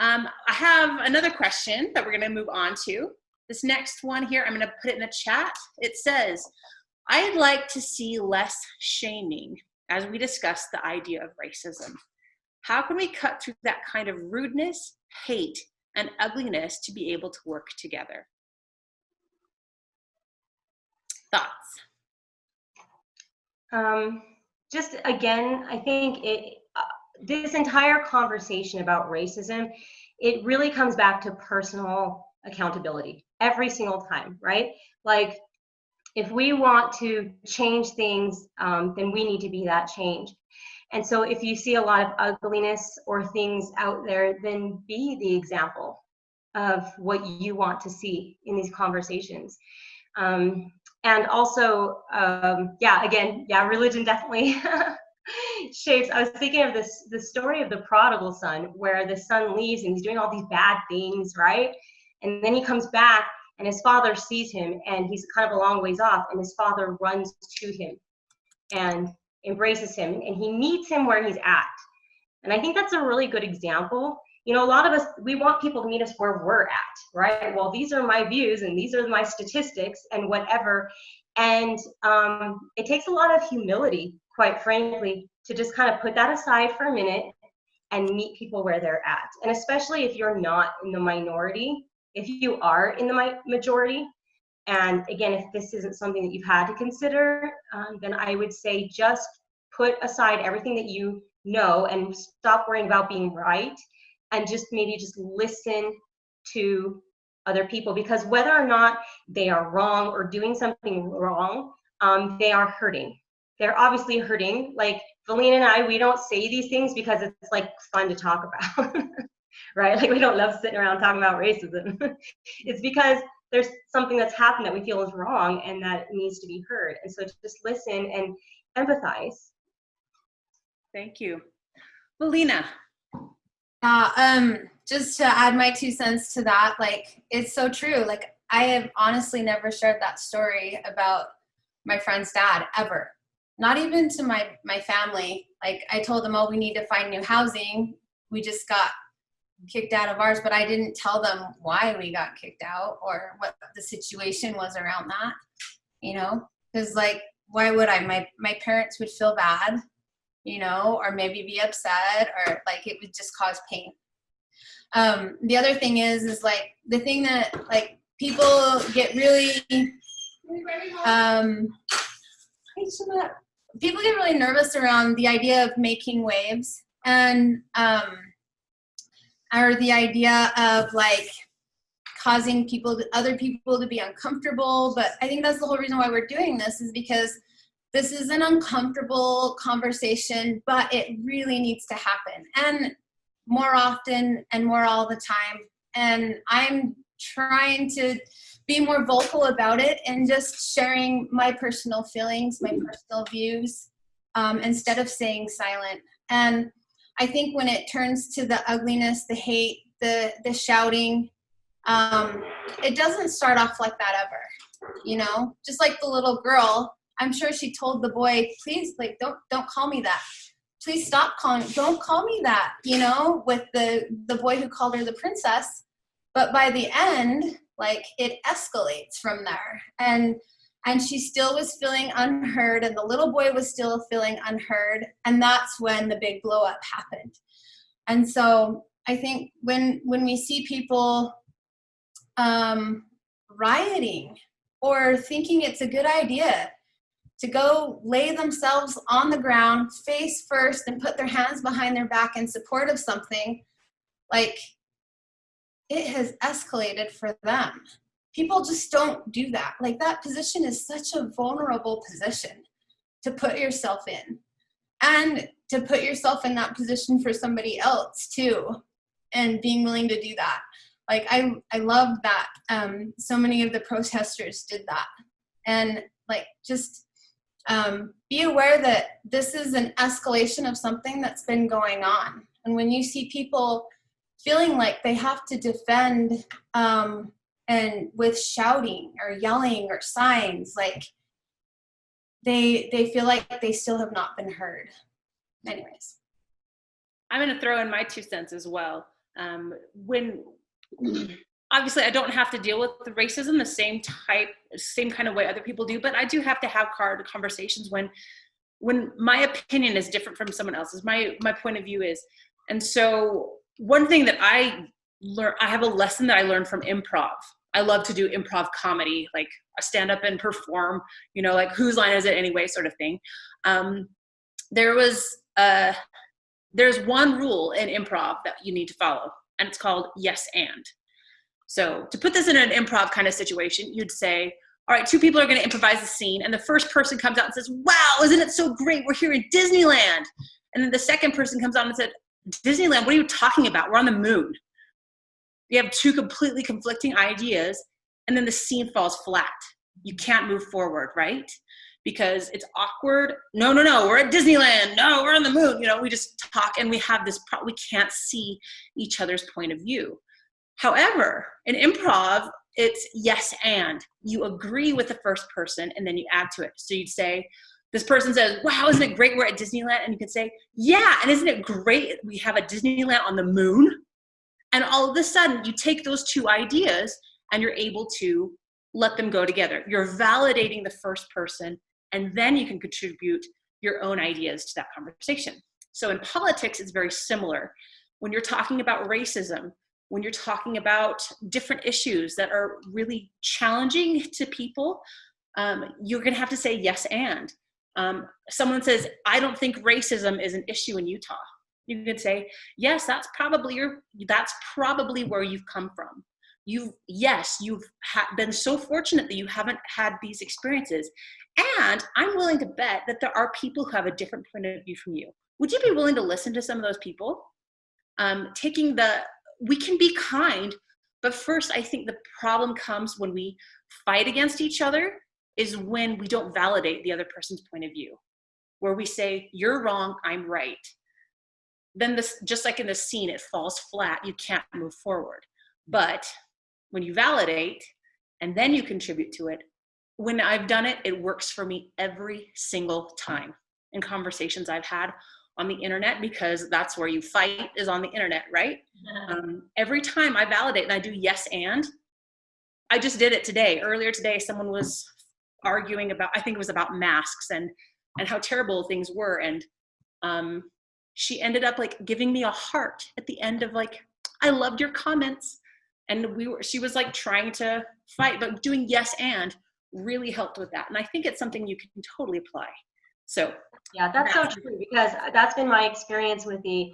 I have another question that we're going to move on to. This next one here, I'm going to put it in the chat. It says, I'd like to see less shaming as we discuss the idea of racism. How can we cut through that kind of rudeness, hate, and ugliness to be able to work together? Thoughts? Just again, I think this entire conversation about racism, it really comes back to personal accountability every single time, right? Like, if we want to change things, then we need to be that change. And so if you see a lot of ugliness or things out there, then be the example of what you want to see in these conversations. And also, religion definitely shapes. I was thinking of the story of the prodigal son, where the son leaves and he's doing all these bad things, right? And then he comes back and his father sees him and he's kind of a long ways off, and his father runs to him and embraces him, and he meets him where he's at. And I think that's a really good example. You know, a lot of us, we want people to meet us where we're at, right? Well, these are my views and these are my statistics and whatever. And it takes a lot of humility, quite frankly, to just kind of put that aside for a minute and meet people where they're at. And especially if you're not in the minority, if you are in the majority, and again, if this isn't something that you've had to consider, then I would say just put aside everything that you know and stop worrying about being right, and just maybe just listen to other people, because whether or not they are wrong or doing something wrong, they are hurting. They're obviously hurting. Like Valine and I, we don't say these things because it's like fun to talk about, right? Like we don't love sitting around talking about racism. It's because there's something that's happened that we feel is wrong and that needs to be heard. And so just listen and empathize. Thank you. Valina. Just to add my 2 cents to that, like, it's so true. Like, I have honestly never shared that story about my friend's dad, ever. Not even to my family. Like, I told them, oh, we need to find new housing. We just got kicked out of ours, but I didn't tell them why we got kicked out or what the situation was around that, you know? Because, like, why would I? My parents would feel bad, you know, or maybe be upset, or like it would just cause pain. The other thing is like the thing that like people get really, people get really nervous around the idea of making waves, and or the idea of like causing other people to be uncomfortable. But I think that's the whole reason why we're doing this, is because this is an uncomfortable conversation, but it really needs to happen, and more often and more all the time. And I'm trying to be more vocal about it and just sharing my personal feelings, my personal views, instead of staying silent. And I think when it turns to the ugliness, the hate, the shouting, it doesn't start off like that ever, you know? Just like the little girl, I'm sure she told the boy, please, like, don't call me that. Please stop don't call me that, you know, with the boy who called her the princess. But by the end, like, it escalates from there. And she still was feeling unheard, and the little boy was still feeling unheard. And that's when the big blow up happened. And so I think when we see people rioting or thinking it's a good idea to go lay themselves on the ground face first and put their hands behind their back in support of something, like, it has escalated for them. People just don't do that. Like, that position is such a vulnerable position to put yourself in, and to put yourself in that position for somebody else too, and being willing to do that. Like, I love that so many of the protesters did that. And like, just be aware that this is an escalation of something that's been going on. And when you see people feeling like they have to defend and with shouting or yelling or signs, like they feel like they still have not been heard. Anyways. I'm going to throw in my 2 cents as well. When obviously I don't have to deal with the racism the same kind of way other people do, but I do have to have hard conversations when my opinion is different from someone else's, my point of view is. And so one thing that I have a lesson that I learned from improv. I love to do improv comedy, like I stand up and perform, like whose line is it anyway, sort of thing. There's one rule in improv that you need to follow, and it's called yes and. So to put this in an improv kind of situation, you'd say, all right, two people are going to improvise a scene, and the first person comes out and says, wow, isn't it so great? We're here in Disneyland. And then the second person comes out and said, Disneyland, what are you talking about? We're on the moon. You have two completely conflicting ideas, and then the scene falls flat. You can't move forward, right? Because it's awkward. No, we're at Disneyland. No, we're on the moon. We just talk, and we have this we can't see each other's point of view. However, in improv, it's yes and. You agree with the first person, and then you add to it. So you'd say, this person says, wow, isn't it great we're at Disneyland? And you could say, yeah, and isn't it great we have a Disneyland on the moon? And all of a sudden, you take those two ideas, and you're able to let them go together. You're validating the first person, and then you can contribute your own ideas to that conversation. So in politics, it's very similar. When you're talking about racism, when you're talking about different issues that are really challenging to people, you're going to have to say yes and. Someone says, I don't think racism is an issue in Utah. You can say, yes, that's probably where you've come from. You've been so fortunate that you haven't had these experiences. And I'm willing to bet that there are people who have a different point of view from you. Would you be willing to listen to some of those people? We can be kind, but first I think the problem comes when we fight against each other, is when we don't validate the other person's point of view, where we say, you're wrong, I'm right. Then just like in the scene, it falls flat, you can't move forward. But when you validate and then you contribute to it, when I've done it, it works for me every single time in conversations I've had on the internet, because that's where you fight, is on the internet, right? Every time I validate and I do yes and. I just did it today. Earlier today, someone was arguing about, I think it was about masks and how terrible things were. And she ended up like giving me a heart at the end of like, I loved your comments. And she was like trying to fight, but doing yes and really helped with that. And I think it's something you can totally apply. So yeah, that's so true, because that's been my experience with the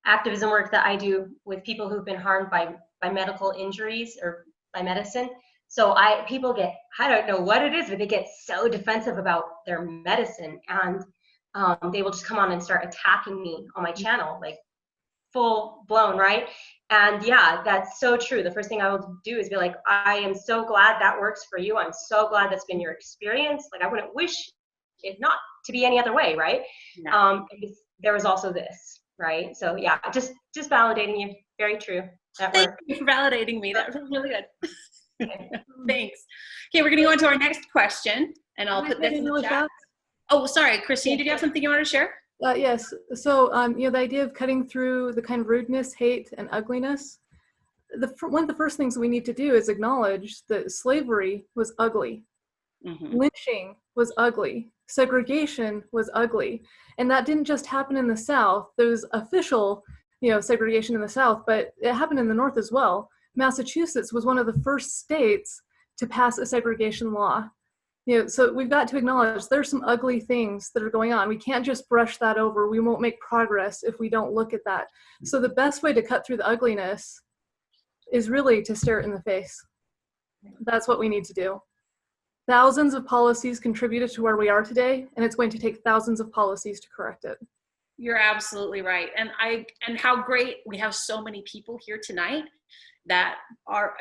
activism work that I do with people who've been harmed by medical injuries or by medicine. So people get, I don't know what it is, but they get so defensive about their medicine, and they will just come on and start attacking me on my channel, like full blown, right? And yeah, that's so true. The first thing I will do is be like, I am so glad that works for you. I'm so glad that's been your experience. Like, I wouldn't wish it not to be any other way, right? No. There was also this, right? So yeah, just validating you. Very true. Thank you for validating me. That was really good. Thanks. Okay, we're going to go on to our next question, and I'll put this in the chat. Oh, sorry, Christine, did you have something you wanted to share? Yes. So, the idea of cutting through the kind of rudeness, hate, and ugliness. One of the first things we need to do is acknowledge that slavery was ugly. Mm-hmm. Lynching was ugly. Segregation was ugly. And that didn't just happen in the South. There was official, segregation in the South, but it happened in the North as well. Massachusetts was one of the first states to pass a segregation law. So we've got to acknowledge there's some ugly things that are going on. We can't just brush that over. We won't make progress if we don't look at that. So the best way to cut through the ugliness is really to stare it in the face. That's what we need to do. Thousands of policies contributed to where we are today, and it's going to take thousands of policies to correct it. You're absolutely right. And how great we have so many people here tonight that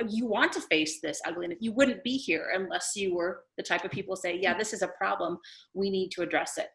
you want to face this ugliness. You wouldn't be here unless you were the type of people say, yeah, this is a problem. We need to address it.